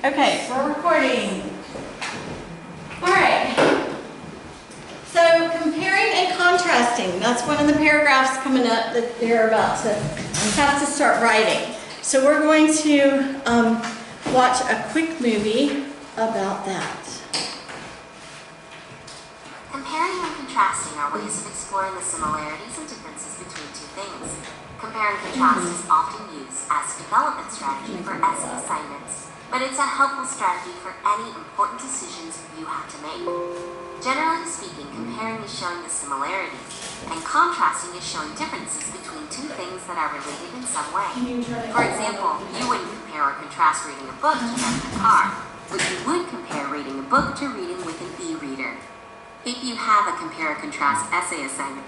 Okay, we're recording. All right. So comparing and contrasting, that's one of the paragraphs coming up that they're about to have to start writing. So we're going to watch a quick movie about that. Comparing and contrasting are ways of exploring the similarities and differences between two things. Compare and contrast is often used as a development strategy for essay assignments, but it's a helpful strategy for any important decisions you have to make. Generally speaking, comparing is showing the similarities, and contrasting is showing differences between two things that are related in some way. For example, you wouldn't compare or contrast reading a book to driving a car, but you would compare reading a book to reading with an e-reader. If you have a compare or contrast essay assignment,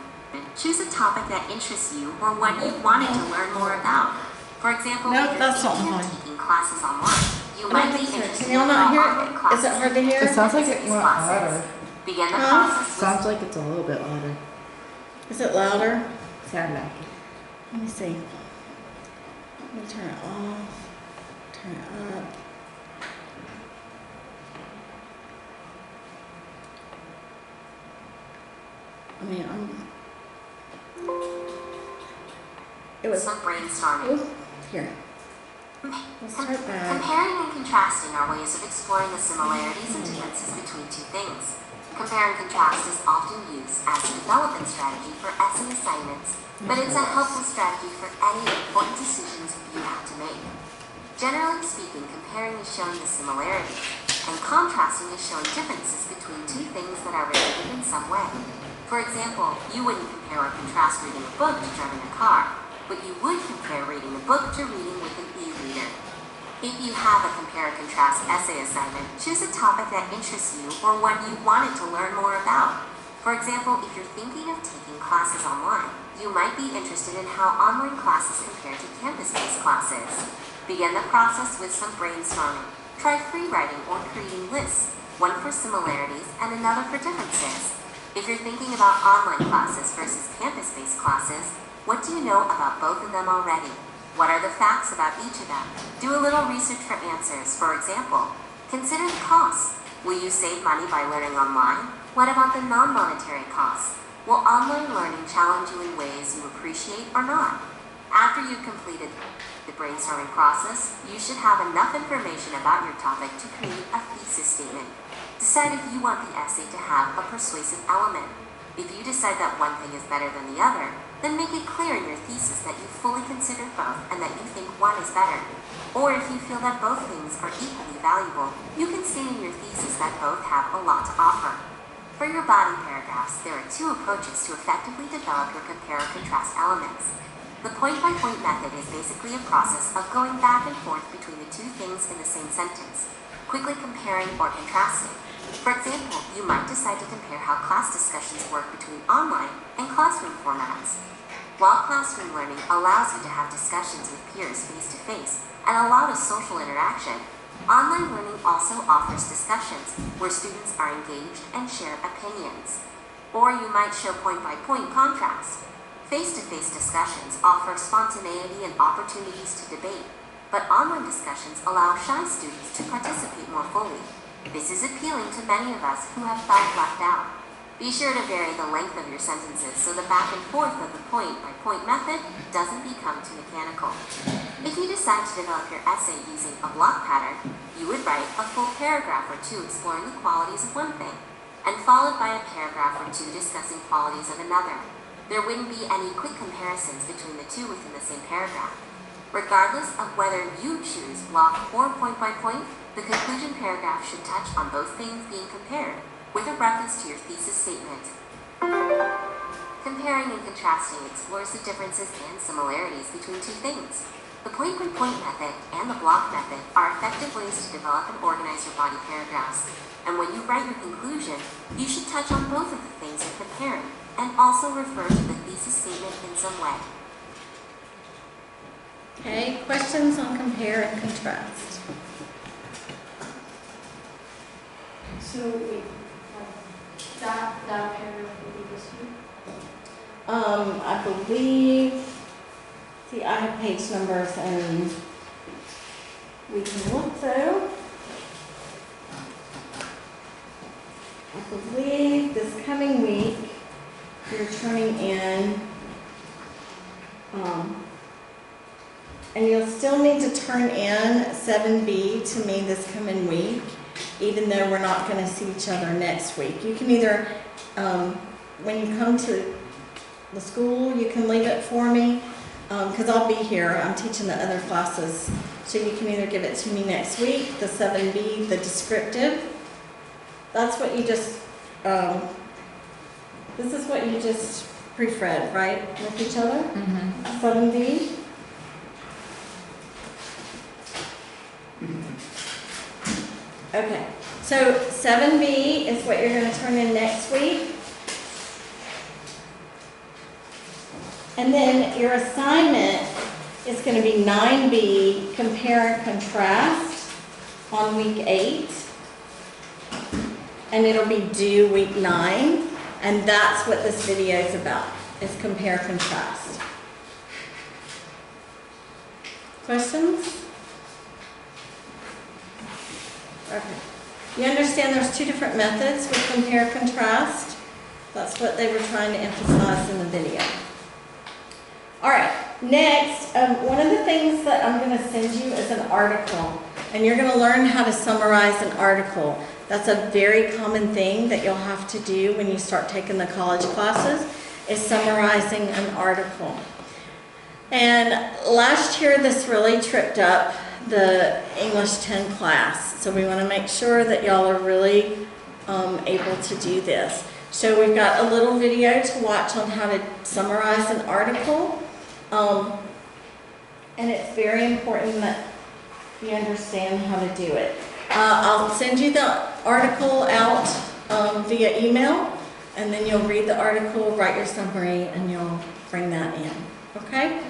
choose a topic that interests you or one you wanted to learn more about. For example, if you're thinking of taking classes online, you might be interested in how online classes. Is it hard to hear? It sounds like it went louder. Begin the process. Sounds like it's a little bit louder. Is it louder? Sound like it. Let me see. Let me turn it off. Turn it up. I mean, it was some brainstorming. Here. Let's start back. Comparing and contrasting are ways of exploring the similarities and differences between two things. Compare and contrast is often used as a development strategy for essay assignments, but it's a helpful strategy for any important decisions you have to make. Generally speaking, comparing is showing the similarities, and contrasting is showing differences between two things that are related in some way. For example, you wouldn't compare or contrast reading a book to driving a car, but you would compare reading a book to reading with an e-reader. If you have a compare and contrast essay assignment, choose a topic that interests you or one you wanted to learn more about. For example, if you're thinking of taking classes online, you might be interested in how online classes compare to campus-based classes. Begin the process with some brainstorming. Try free writing or creating lists, one for similarities and another for differences. If you're thinking about online classes versus campus-based classes, what do you know about both of them already? What are the facts about each of them? Do a little research for answers. For example, consider the costs. Will you save money by learning online? What about the non-monetary costs? Will online learning challenge you in ways you appreciate or not? After you've completed the brainstorming process, you should have enough information about your topic to create a thesis statement. Decide if you want the essay to have a persuasive element. If you decide that one thing is better than the other, then make it clear in your thesis that you fully considered both and that you think one is better. Or if you feel that both things are equally valuable, you can state in your thesis that both have a lot to offer. For your body paragraphs, there are two approaches to effectively develop your compare and contrast elements. The point-by-point method is basically a process of going back and forth between the two things in the same sentence, quickly comparing or contrasting. For example, you might decide to compare how class discussions work between online and classroom formats. While classroom learning allows you to have discussions with peers face-to-face and a lot of social interaction, online learning also offers discussions where students are engaged and share opinions. Or you might show point-by-point contrast. Face-to-face discussions offer spontaneity and opportunities to debate, but online discussions allow shy students to participate more fully. This is appealing to many of us who have felt left out. Be sure to vary the length of your sentences so the back and forth of the point-by-point method doesn't become too mechanical. If you decide to develop your essay using a block pattern, you would write a full paragraph or two exploring the qualities of one thing, and followed by a paragraph or two discussing qualities of another. There wouldn't be any quick comparisons between the two within the same paragraph. Regardless of whether you choose block or point-by-point, the conclusion paragraph should touch on both things being compared, with a reference to your thesis statement. Comparing and contrasting explores the differences and similarities between two things. The point-by-point method and the block method are effective ways to develop and organize your body paragraphs. And when you write your conclusion, you should touch on both of the things you're comparing, and also refer to the thesis statement in some way. Okay, questions on compare and contrast? So wait, that paragraph will be this one? I believe, see, I have page numbers and we can look though. 7B to me this coming week, even though we're not going to see each other next week. You can either, when you come to the school, you can leave it for me, because I'll be here. I'm teaching the other classes. So you can either give it to me next week, the 7B, the descriptive. That's what you just, this is what you just proofread, right, with each other? 7B. Okay, so 7B is what you're going to turn in next week. And then your assignment is going to be 9B, compare and contrast on week 8. And it'll be due week 9. And that's what this video is about, is compare and contrast. Questions? Okay. You understand there's two different methods with compare and contrast? That's what they were trying to emphasize in the video. All right, next, one of the things that I'm going to send you is an article, and you're going to learn how to summarize an article. That's a very common thing that you'll have to do when you start taking the college classes, is summarizing an article. And last year, this really tripped up the English 10 class, so we want to make sure that y'all are really able to do this. So we've got a little video to watch on how to summarize an article. And it's very important that you understand how to do it. I'll send you the article out via email, and then you'll read the article, write your summary, and you'll bring that in. Okay?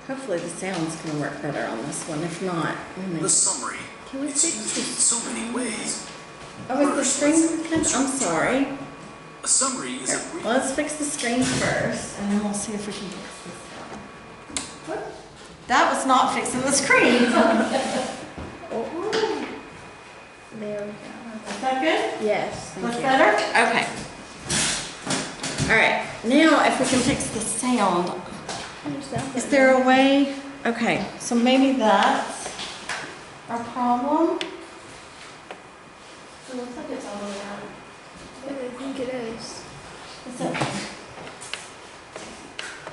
Hopefully the sound's going to work better on this one. If not, the summary. It's used in so many ways. Oh, is the screen? I'm sorry. A summary is a brief. Let's fix the screen first, and then we'll see if we can fix this out. That was not fixing the screen. There we go. Is that good? Yes, That's better? Okay. All right. Now, if we can fix the sound. Is there a way? Okay, so maybe that's our problem. It looks like it's all the way out. I think it is. Is it?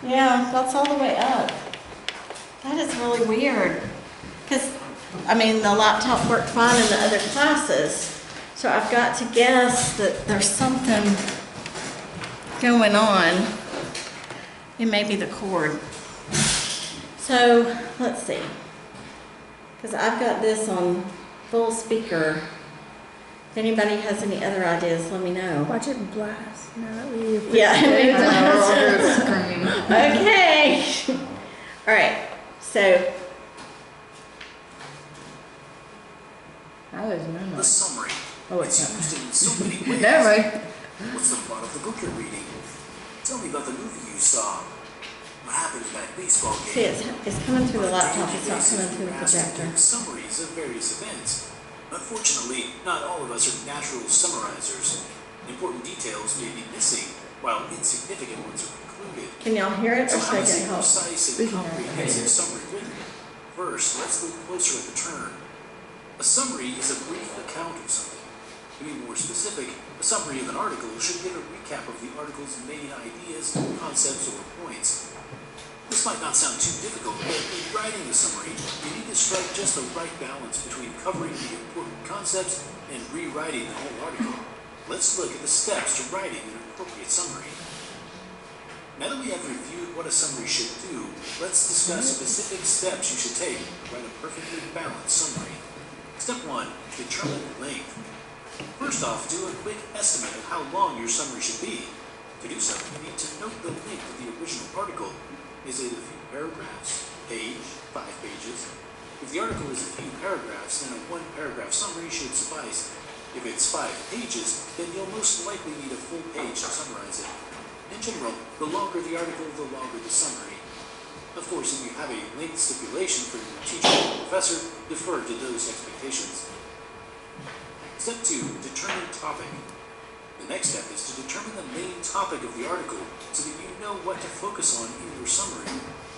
Yeah, that's all the way up. That is really weird. Because, I mean, the laptop worked fine in the other classes. So I've got to guess that there's something going on. It may be the cord. So, let's see. Because I've got this on full speaker. If anybody has any other ideas, let me know. Watch it blast. Now that we Yeah. screen. Okay. All right. So, That was no The noise. summary. Oh, It's it's used in so many ways. Never mind. What's the plot of the book you're reading? Tell me about the movie you saw. What happened in that baseball see, game? it's coming through the laptop. It's not coming through the projector. Summaries of various events. Unfortunately, not all of us are natural summarizers. Important details may be missing, while insignificant ones are included. Can y'all hear it, or So should how I is get a help? precise We and can hear it. comprehensive summary written? First, let's look closer at the term. A summary is a brief account of something. To be more specific, a summary of an article should give a recap of the article's main ideas, concepts, or points. This might not sound too difficult, but in writing a summary, you need to strike just the right balance between covering the important concepts and rewriting the whole article. Let's look at the steps to writing an appropriate summary. Now that we have reviewed what a summary should do, let's discuss specific steps you should take to write a perfectly balanced summary. Step 1. Determine length. First off, do a quick estimate of how long your summary should be. To do so, you need to note the length of the original article. Is it a few paragraphs, page, 5 pages? If the article is a few paragraphs, then a 1-paragraph summary should suffice. If it's 5 pages, then you'll most likely need a full page to summarize it. In general, the longer the article, the longer the summary. Of course, if you have a length stipulation for your teacher or professor, defer to those expectations. Step 2. Determine topic. The The next step is to determine the main topic of the article so that you know what to focus on in your summary.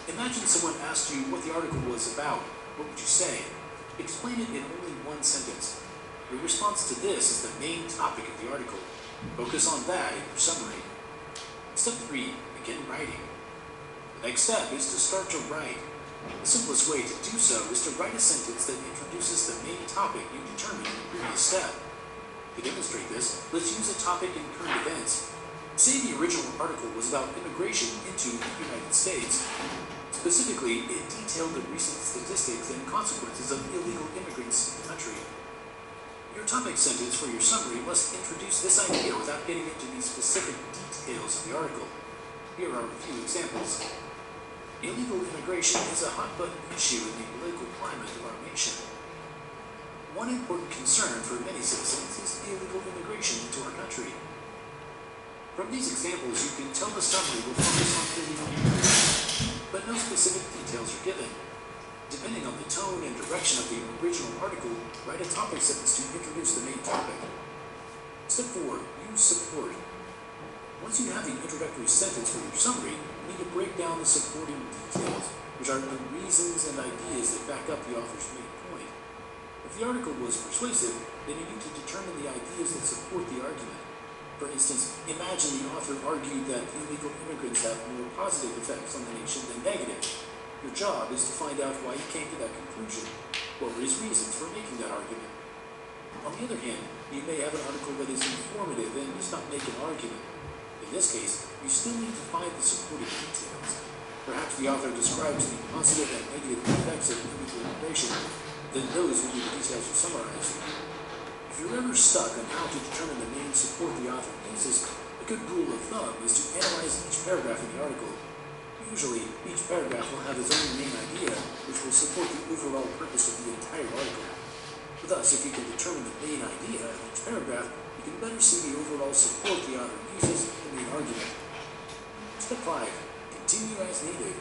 Imagine someone asked you what the article was about. What would you say? Explain it in only one sentence. Your response to this is the main topic of the article. Focus on that in your summary. Step 3. Begin writing. The next step is to start to write. The simplest way to do so is to write a sentence that introduces the main topic you determined in the previous step. To demonstrate this, let's use a topic in current events. Say the original article was about immigration into the United States. Specifically, it detailed the recent statistics and consequences of illegal immigrants in the country. Your topic sentence for your summary must introduce this idea without getting into the specific details of the article. Here are a few examples. Illegal immigration is a hot-button issue in the political climate of our nation. One important concern for many citizens is illegal immigration into our country. From these examples, you can tell the summary will focus on illegal immigration, but no specific details are given. Depending on the tone and direction of the original article, write a topic sentence to introduce the main topic. Step 4. Use support. Once you have the introductory sentence for your summary, you need to break down the supporting details, which are the reasons and ideas that back up the author's main point. If the article was persuasive, then you need to determine the ideas that support the argument. For instance, imagine the author argued that illegal immigrants have more positive effects on the nation than negative. Your job is to find out why he came to that conclusion. What were his reasons for making that argument? On the other hand, you may have an article that is informative and does not make an argument. In this case, you still need to find the supporting details. Perhaps the author describes the positive and negative effects of illegal immigration, then those will be the details you summarize. If you're ever stuck on how to determine the main support the author uses, a good rule of thumb is to analyze each paragraph in the article. Usually, each paragraph will have its own main idea, which will support the overall purpose of the entire article. Thus, if you can determine the main idea of each paragraph, you can better see the overall support the author uses in the argument. Step 5. Continue as needed.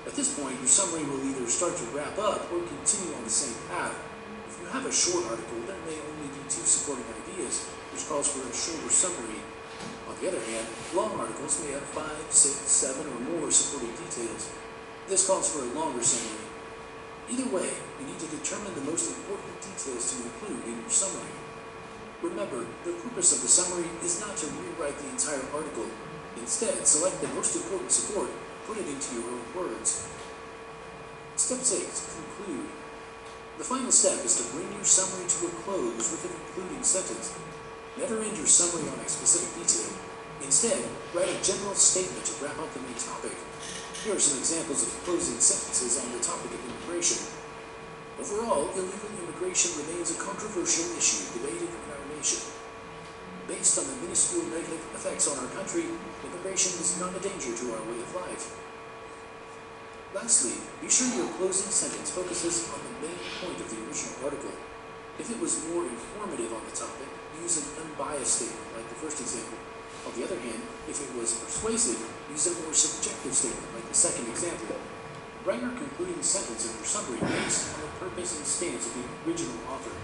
At this point, your summary will either start to wrap up or continue on the same path. If you have a short article, there may only be 2 supporting ideas, which calls for a shorter summary. On the other hand, long articles may have 5, 6, 7, or more supporting details. This calls for a longer summary. Either way, you need to determine the most important details to include in your summary. Remember, the purpose of the summary is not to rewrite the entire article. Instead, select the most important support, put it into your own words. Step 6. Conclude. The final step is to bring your summary to a close with a concluding sentence. Never end your summary on a specific detail. Instead, write a general statement to wrap up the main topic. Here are some examples of closing sentences on the topic of immigration. Overall, illegal immigration remains a controversial issue debated in our nation. Based on the minuscule negative effects on our country, immigration is not a danger to our way of life. Lastly, be sure your closing sentence focuses on the main point of the original article. If it was more informative on the topic, use an unbiased statement like the first example. On the other hand, if it was persuasive, use a more subjective statement like the second example. Write your concluding sentence in your summary based on the purpose and stance of the original author.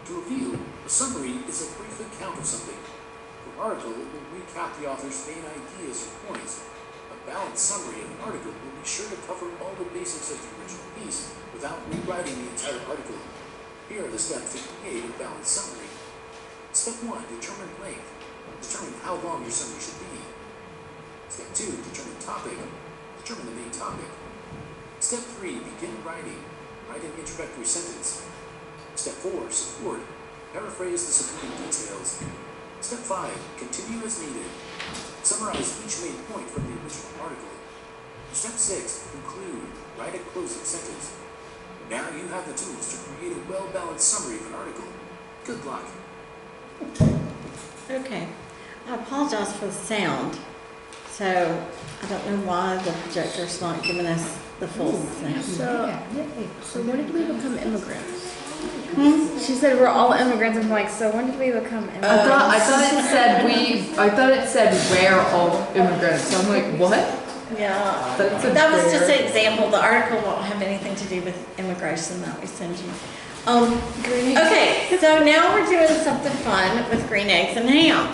To review, a summary is a brief account of something. For an article, it will recap the author's main ideas or points. A balanced summary of an article will be sure to cover all the basics of the original piece without rewriting the entire article. Here are the steps to create a balanced summary. Step 1. Determine length. Determine how long your summary should be. Step 2. Determine topic. Determine the main topic. Step 3. Begin writing. Write an introductory sentence. Step 4. Support. Paraphrase the supporting details. Step 5. Continue as needed. Summarize each main point from the original article. Step 6. Conclude. Write a closing sentence. Now you have the tools to create a well-balanced summary of an article. Good luck. Okay, I apologize for the sound. So I don't know why the projector's not giving us the full sound. So when did we become immigrants? She said we're all immigrants. I'm like, so when did we become immigrants? I thought it said we're all immigrants. So I'm like, what? Yeah, That's that was just unfair. an example. The article won't have anything to do with immigration that we send you. Okay, so now we're doing something fun with green eggs and ham.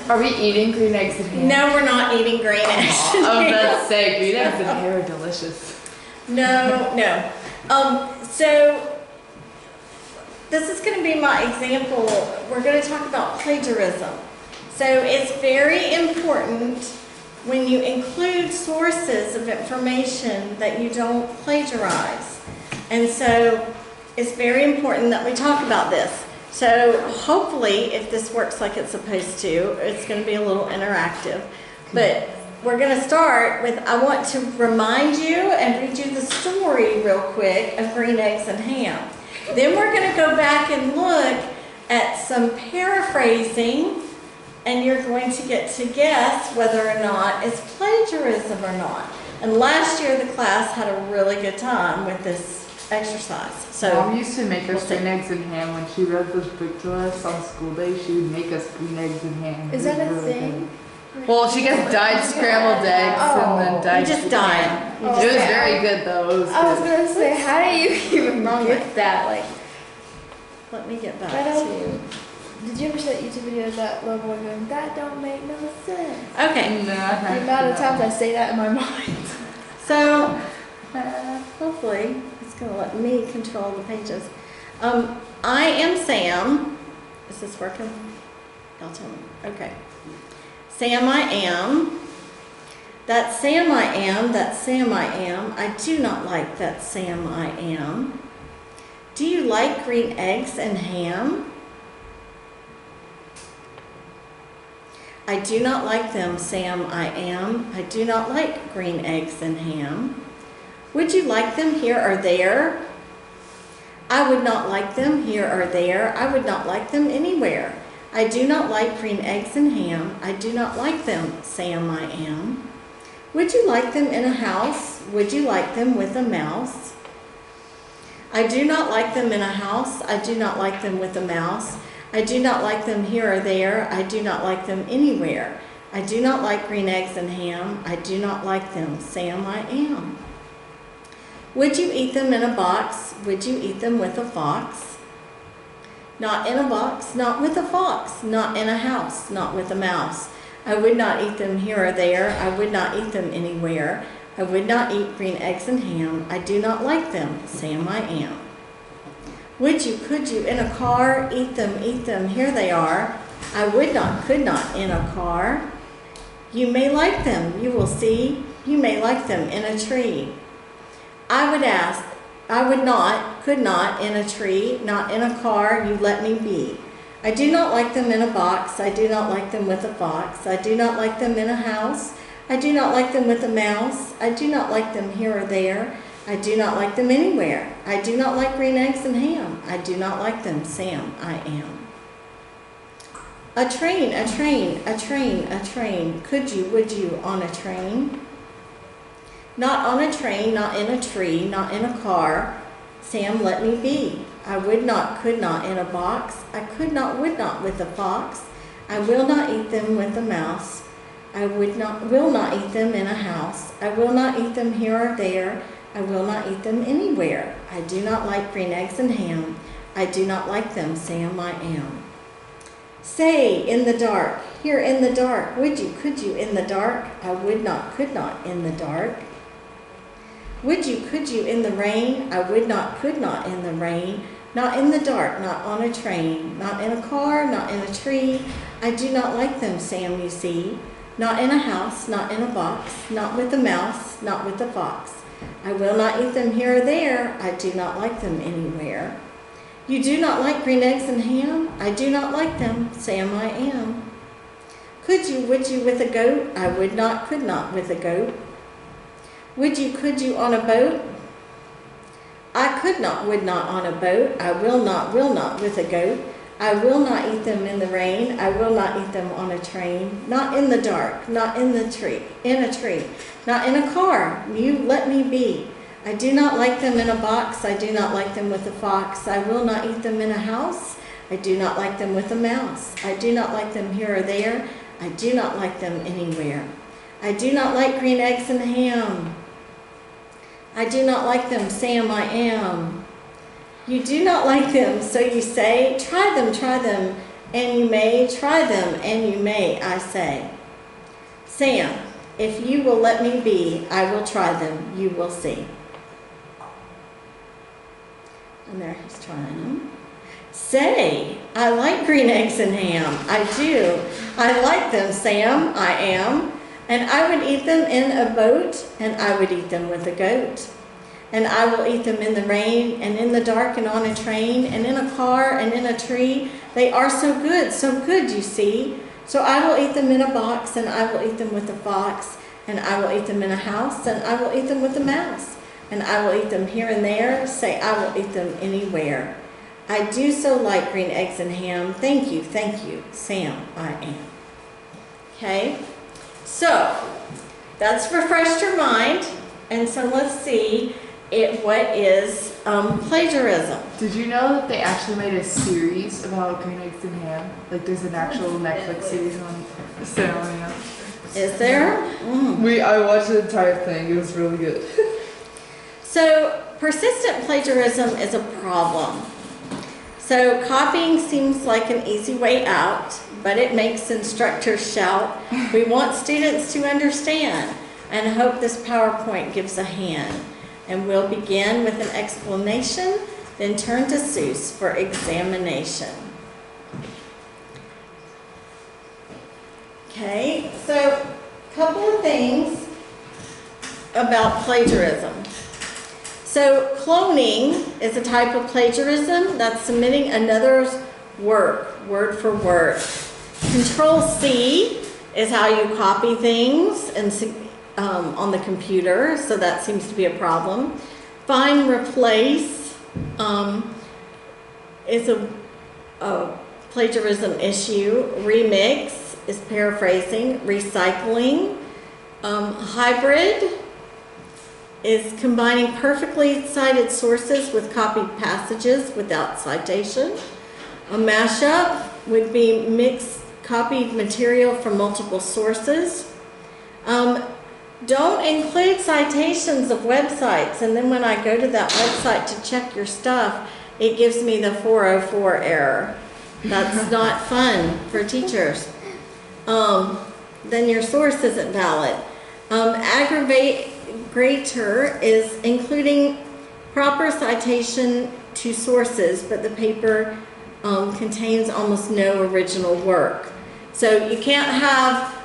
Are we eating green eggs and ham? No, we're not eating green eggs and I was ham. about to say, green eggs and ham are delicious. No. So this is going to be my example. We're going to talk about plagiarism. So it's very important when you include sources of information that you don't plagiarize. And so it's very important that we talk about this. So hopefully, if this works like it's supposed to, it's going to be a little interactive. But we're going to start with, I want to remind you and read you the story real quick of green eggs and ham. Then we're going to go back and look at some paraphrasing, and you're going to get to guess whether or not it's plagiarism or not. And last year the class had a really good time with this exercise. So Mom used to make us green eggs and ham when she read this book to us on school day. She would make us green eggs and ham. Is that a thing? Well, she gets dyed scrambled eggs and then dyed. You just dyed. It was very good though. It was I was good. gonna say, how do you even get that? Like, Let me get back I to don't- you. did you ever see that YouTube video of that little boy going, "That don't make no sense"? Okay, No, I The amount of times I say that in my mind. so hopefully it's going to let me control the pages. I am Sam. Is this working? Y'all tell me. Okay. Sam I am. That Sam I am. That Sam I am. I do not like that Sam I am. Do you like green eggs and ham? I do not like them, Sam I am. I do not like green eggs and ham. Would you like them here or there? I would not like them here or there. I would not like them anywhere. I do not like green eggs and ham. I do not like them, Sam I am. Would you like them in a house? Would you like them with a mouse? I do not like them in a house. I do not like them with a mouse. I do not like them here or there. I do not like them anywhere. I do not like green eggs and ham. I do not like them, Sam I am. Would you eat them in a box? Would you eat them with a fox? Not in a box, not with a fox. Not in a house, not with a mouse. I would not eat them here or there. I would not eat them anywhere. I would not eat green eggs and ham. I do not like them, Sam I am. Would you, could you, in a car, eat them, here they are. I would not, could not, in a car. You may like them, you will see. You may like them in a tree. I would ask, I would not, could not, in a tree, not in a car, you let me be. I do not like them in a box. I do not like them with a fox. I do not like them in a house. I do not like them with a mouse. I do not like them here or there. I do not like them anywhere. I do not like green eggs and ham. I do not like them, Sam I am. A train, a train, a train, a train. Could you, would you, on a train? Not on a train, not in a tree, not in a car. Sam, let me be. I would not, could not, in a box. I could not, would not, with a fox. I will not eat them with a mouse. I will not eat them in a house. I will not eat them here or there. I will not eat them anywhere. I do not like green eggs and ham. I do not like them, Sam I am. Say, in the dark, here in the dark, would you, could you, in the dark? I would not, could not, in the dark. Would you, could you, in the rain? I would not, could not, in the rain. Not in the dark, not on a train, not in a car, not in a tree. I do not like them, Sam, you see. Not in a house, not in a box, not with a mouse, not with a fox. I will not eat them here or there. I do not like them anywhere. You do not like green eggs and ham? I do not like them, Sam I am. Could you, would you, with a goat? I would not, could not, with a goat. Would you, could you, on a boat? I could not, would not, on a boat. I will not, with a goat. I will not eat them in the rain. I will not eat them on a train. Not in the dark, not in the tree, in a tree. Not in a car. You let me be. I do not like them in a box. I do not like them with a fox. I will not eat them in a house. I do not like them with a mouse. I do not like them here or there. I do not like them anywhere. I do not like green eggs and ham. I do not like them, Sam I am. You do not like them, so you say, try them, and you may try them, and you may, I say. Sam, if you will let me be, I will try them, you will see. And there he's trying them. Say, I like green eggs and ham. I do. I like them, Sam, I am. And I would eat them in a boat, and I would eat them with a goat. And I will eat them in the rain, and in the dark, and on a train, and in a car, and in a tree. They are so good, you see. So I will eat them in a box, and I will eat them with a fox, and I will eat them in a house, and I will eat them with a mouse. And I will eat them here and there, say I will eat them anywhere. I do so like green eggs and ham. Thank you, Sam, I am. Okay, so that's refreshed your mind. And so let's see what is plagiarism. Did you know that they actually made a series about green eggs and ham? Like there's an actual Netflix series on cinema. Is there? I watched the entire thing. It was really good. So persistent plagiarism is a problem. So copying seems like an easy way out, but it makes instructors shout. We want students to understand and hope this PowerPoint gives a hand. And we'll begin with an explanation, then turn to Seuss for examination. Okay, so a couple of things about plagiarism. So cloning is a type of plagiarism that's submitting another's work, word for word. Control-C is how you copy things and on the computer, so that seems to be a problem. Find replace is a plagiarism issue. Remix is paraphrasing. Recycling. Hybrid is combining perfectly cited sources with copied passages without citation. A mashup would be mixed copied material from multiple sources. Don't include citations of websites, and then when I go to that website to check your stuff, it gives me the 404 error. That's not fun for teachers. Then your source isn't valid. Aggravator is including proper citation to sources, but the paper contains almost no original work. So you can't have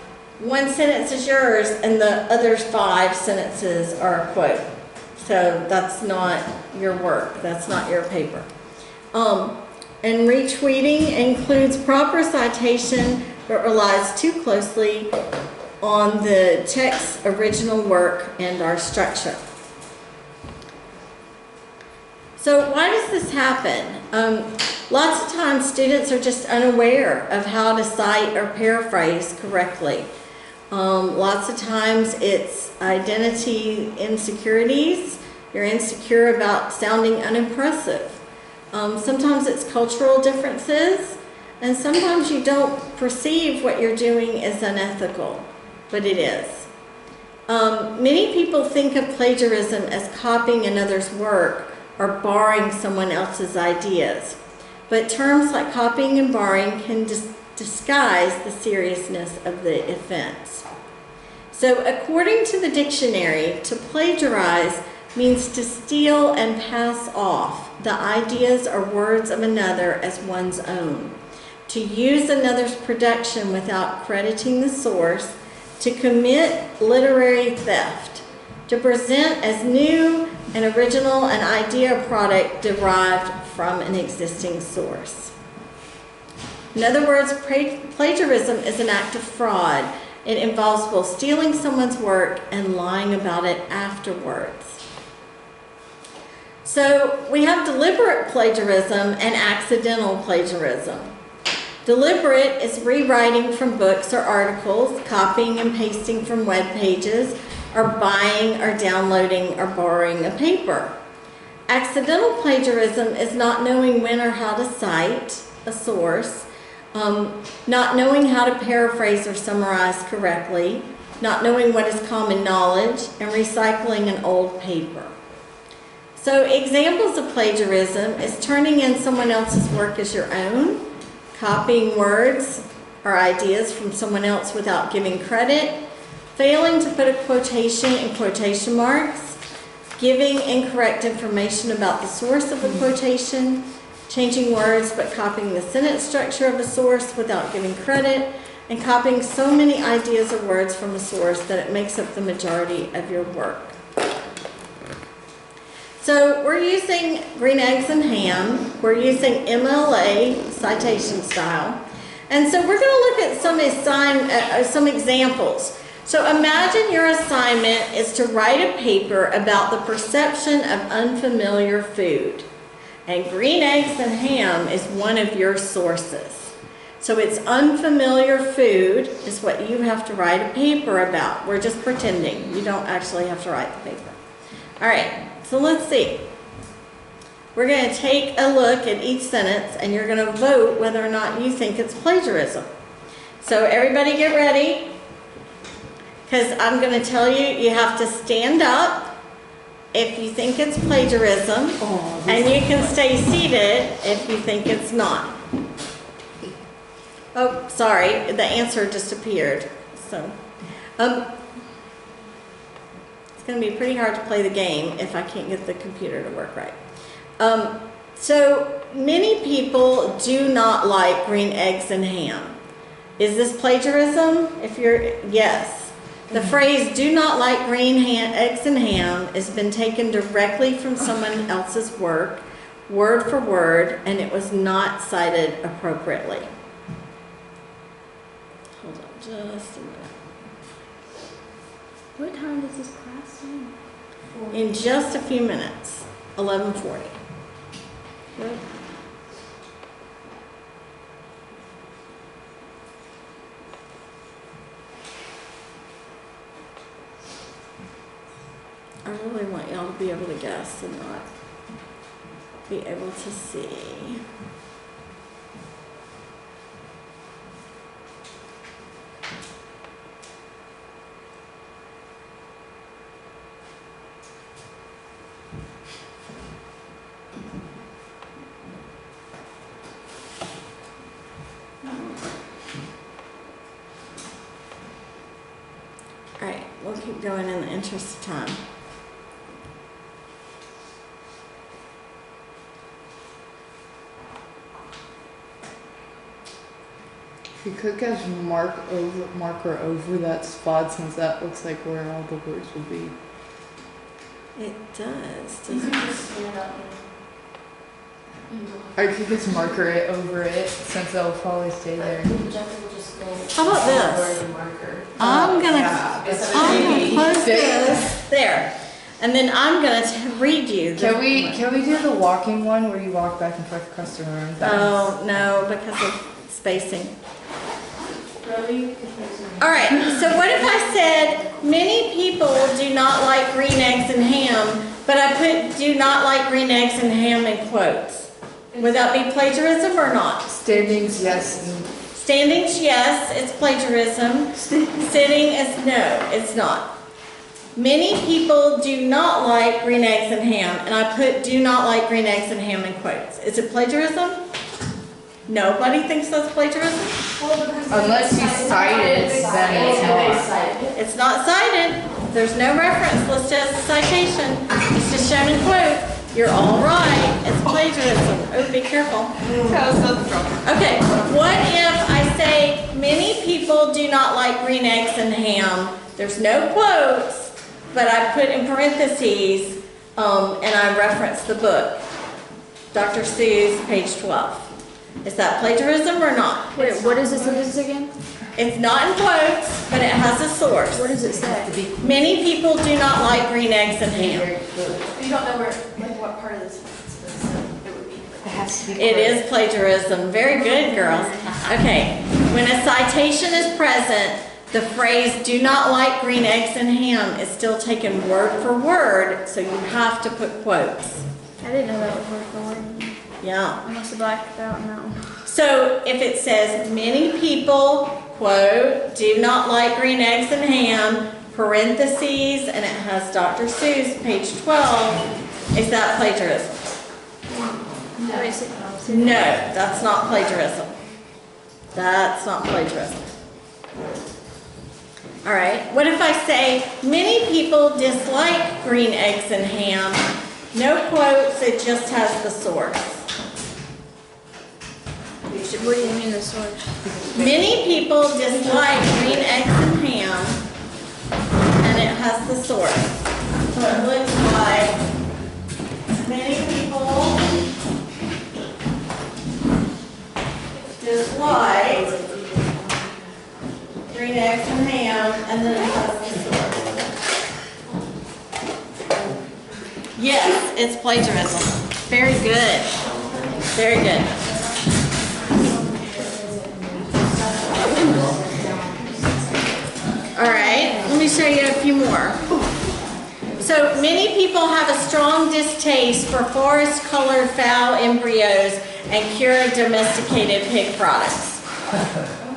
one sentence is yours and the other 5 sentences are a quote. So that's not your work. That's not your paper. And retweeting includes proper citation but relies too closely on the text's original work and our structure. So why does this happen? Lots of times students are just unaware of how to cite or paraphrase correctly. Lots of times it's identity insecurities. You're insecure about sounding unimpressive. Sometimes it's cultural differences, and sometimes you don't perceive what you're doing as unethical, but it is. Many people think of plagiarism as copying another's work or borrowing someone else's ideas, but terms like copying and borrowing can disguise the seriousness of the offense. So according to the dictionary, to plagiarize means to steal and pass off the ideas or words of another as one's own, to use another's production without crediting the source, to commit literary theft, to present as new and original an idea or product derived from an existing source. In other words, plagiarism is an act of fraud. It involves both stealing someone's work and lying about it afterwards. So we have deliberate plagiarism and accidental plagiarism. Deliberate is rewriting from books or articles, copying and pasting from web pages, or buying or downloading or borrowing a paper. Accidental plagiarism is not knowing when or how to cite a source, not knowing how to paraphrase or summarize correctly, not knowing what is common knowledge, and recycling an old paper. So examples of plagiarism is turning in someone else's work as your own, copying words or ideas from someone else without giving credit, failing to put a quotation in quotation marks, giving incorrect information about the source of a quotation, changing words but copying the sentence structure of a source without giving credit, and copying so many ideas or words from a source that it makes up the majority of your work. So we're using green eggs and ham. We're using MLA citation style. And so we're going to look at some examples. So imagine your assignment is to write a paper about the perception of unfamiliar food. And green eggs and ham is one of your sources. So it's unfamiliar food is what you have to write a paper about. We're just pretending. You don't actually have to write the paper. All right, so let's see. We're going to take a look at each sentence and you're going to vote whether or not you think it's plagiarism. So everybody get ready, because I'm going to tell you, you have to stand up if you think it's plagiarism, and you can stay seated if you think it's not. Oh, sorry, the answer just appeared. So, it's going to be pretty hard to play the game if I can't get the computer to work right. So many people do not like green eggs and ham. Is this plagiarism? Yes. The phrase "do not like green eggs and ham" has been taken directly from someone else's work, word for word, and it was not cited appropriately. Hold on just a minute. What time does this class start? In just a few minutes, 11:40. Good. I really want y'all to be able to guess and not be able to see. All right, we'll keep going in the interest of time. If you could just marker over that spot, since that looks like where all the words will be. It does, You doesn't can it? just stand up and. Or you could just marker it over it, since it'll probably stay there. Jeff will just go. How about this? over the marker. I'm gonna close Fix. this there, and then I'm gonna read you. Can we do the walking one where you walk back and forth across the room? Oh no, because of spacing. Really? All right. So what if I said many people do not like green eggs and ham, but I put "do not like green eggs and ham" in quotes? Would that be plagiarism or not? Standings, yes. Standings, yes, it's plagiarism. Sitting is no, it's not. Many people do not like green eggs and ham, and I put "do not like green eggs and ham" in quotes. Is it plagiarism? Nobody thinks that's plagiarism? Unless you cite it, then it's not. It's not cited. There's no reference listed as a citation. It's just shown in quote. You're all right. It's plagiarism. Oh, be careful. Okay, what if I say many people do not like green eggs and ham? There's no quotes, but I put in parentheses and I reference the book. Dr. Seuss, page 12. Is that plagiarism or not? Wait, what is the sentence again? It's not in quotes, but it has a source. What does it say? Many people do not like green eggs and ham. You don't know what part of this it would be. It has to be. It is plagiarism. Very good, girls. Okay, when a citation is present, the phrase "do not like green eggs and ham" is still taken word for word, so you have to put quotes. I didn't know that was word for word. Yeah. I must have blacked out on that one. So if it says many people, quote, "do not like green eggs and ham," parentheses, and it has Dr. Seuss, page 12, Is that plagiarism? No, that's not plagiarism. That's not plagiarism. All right, what if I say, many people dislike green eggs and ham? No quotes, it just has the source. What do you mean the source? Many people dislike green eggs and ham, and it has the source. So it looks like many people dislike green eggs and ham, and then it has the source. Yes, it's plagiarism. Very good. Very good. All right, let me show you a few more. So many people have a strong distaste for forest-colored fowl embryos and cured domesticated pig products.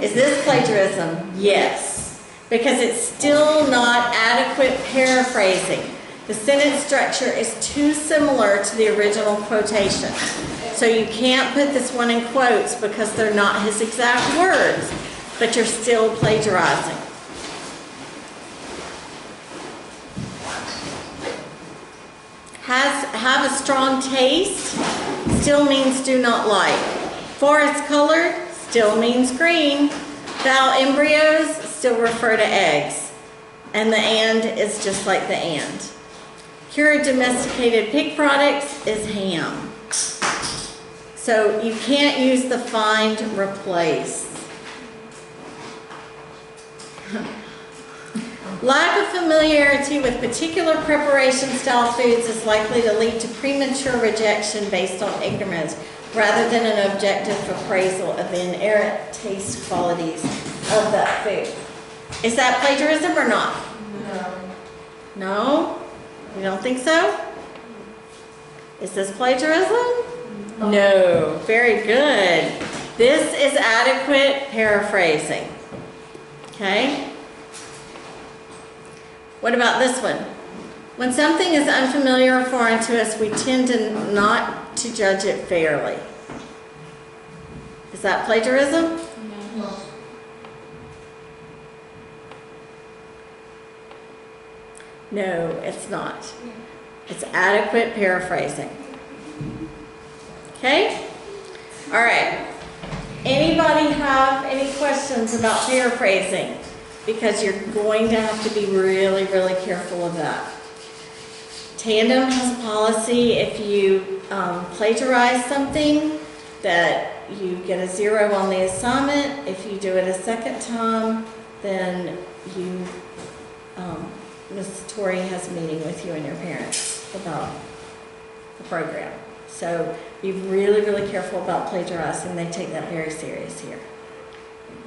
Is this plagiarism? Yes, because it's still not adequate paraphrasing. The sentence structure is too similar to the original quotation. So you can't put this one in quotes because they're not his exact words, but you're still plagiarizing. Have a strong taste still means do not like. Forest colored still means green. Fowl embryos still refer to eggs. And the and is just like the and. Cured domesticated pig products is ham. So you can't use the find replace. Lack of familiarity with particular preparation style foods is likely to lead to premature rejection based on ignorance rather than an objective appraisal of the inherent taste qualities of that food. Is that plagiarism or not? No. No? You don't think so? Is this plagiarism? No. Very good. This is adequate paraphrasing. Okay? What about this one? When something is unfamiliar or foreign to us, we tend to not to judge it fairly. Is that plagiarism? No. No, it's not. It's adequate paraphrasing. Okay? All right. Anybody have any questions about paraphrasing? Because you're going to have to be really, really careful of that. Tandem has a policy if you plagiarize something that you get a 0 on the assignment. If you do it a second time, then you, Ms. Torrey has a meeting with you and your parents about the program. So be really, really careful about plagiarizing. They take that very serious here.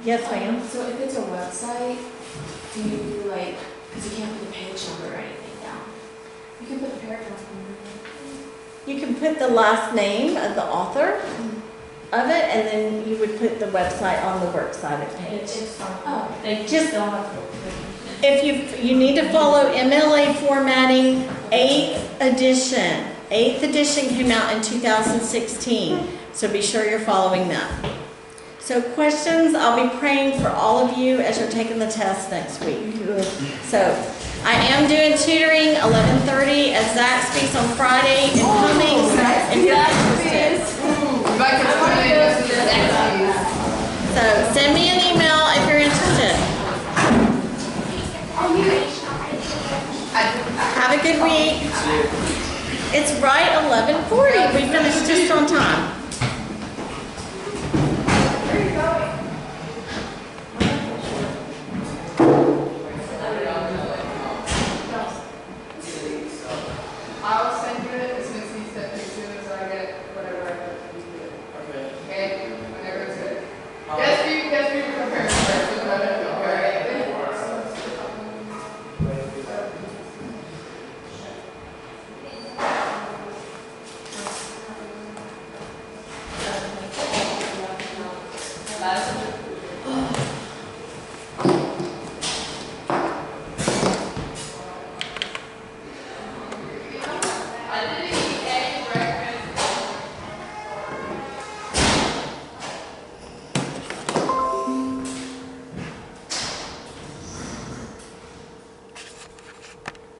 Yes, ma'am? So if it's a website, do you like, because you can't put the page number or anything down. You can put the paragraph number. You can put the last name of the author of it, and then you would put the website on the works cited page. It's fine. Oh, They Just- don't have to. If you need to follow MLA formatting 8th edition. 8th edition came out in 2016, so be sure you're following that. So questions, I'll be praying for all of you as you're taking the test next week. So I am doing tutoring 11:30 at Zaxby's on Friday and coming. If you're interested. So send me an email if you're interested. Have a good week. It's right 11:40. We finished just on time. I'll send you it as soon as he sends it, as soon as I get whatever I have to do. Okay, whenever it's good. Just be prepared for it. I didn't